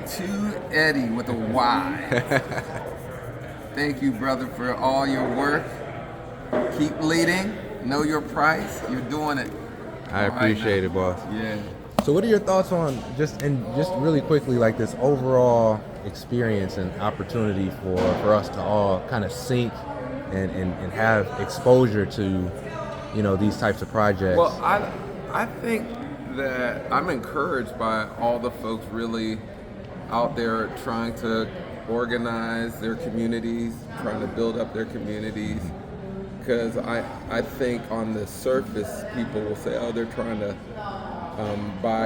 To Eddy with a Y. Thank you, brother, for all your work. Keep leading. Know your price. You're doing it. I appreciate it, boss. Yeah. So what are your thoughts on just really quickly, like this overall experience and opportunity for us to all kind of sync and have exposure to, these types of projects? Well, I think that I'm encouraged by all the folks really out there trying to organize their communities, trying to build up their communities. Because I think on the surface, people will say, oh, they're trying to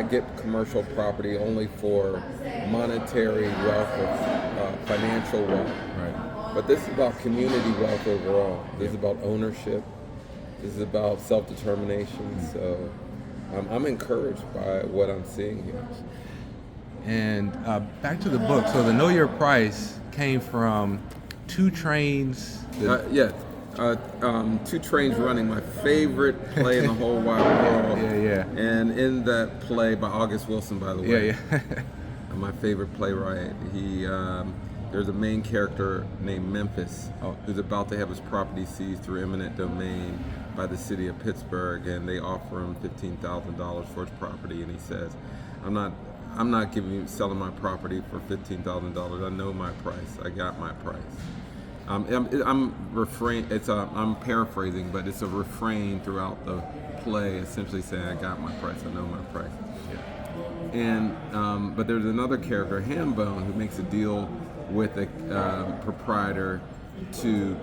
get commercial property only for monetary wealth or financial wealth. Right. But this is about community wealth overall. This is about ownership. This is about self-determination. So I'm encouraged by what I'm seeing here. And back to the book. So the Know Your Price came from 2 Trains. Yeah. 2 Trains Running, my favorite play in the whole wide world. Yeah. And in that play by August Wilson, by the way. Yeah. My favorite playwright. There's a main character named Memphis who's about to have his property seized through eminent domain by the city of Pittsburgh, and they offer him $15,000 for his property, and he says, "I'm not selling my property for $15,000. I know my price. I got my price." I'm paraphrasing, but it's a refrain throughout the play, essentially saying, "I got my price. I know my price." Yeah. And but there's another character, Hambone, who makes a deal with a proprietor to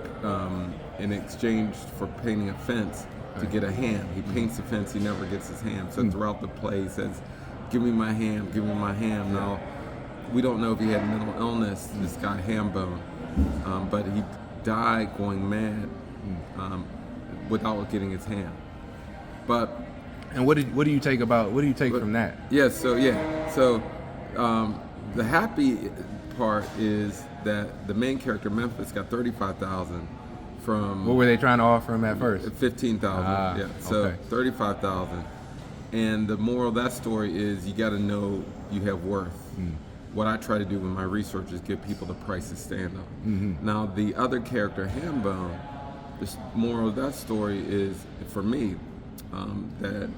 in exchange for painting a fence to get a ham. He paints the fence. He never gets his ham. So throughout the play, he says, "Give me my ham. Give me my ham." Now, we don't know if he had mental illness. This guy Hambone. But he died going mad without getting his ham. And what do you take from that? Yeah. So the happy part is that the main character Memphis got $35,000 from. What were they trying to offer him at first? $15,000. Yeah. So okay. $35,000, and the moral of that story is you got to know you have worth. What I try to do with my research is give people the price to stand on. Now, the other character, Hambone, the moral of that story is, for me, that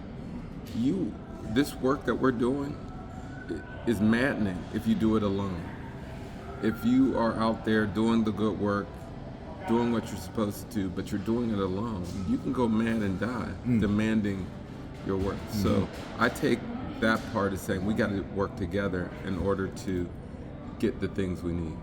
this work that we're doing is maddening if you do it alone. If you are out there doing the good work, doing what you're supposed to do, but you're doing it alone, you can go mad and die demanding your work. So I take that part is saying we got to work together in order to get the things we need.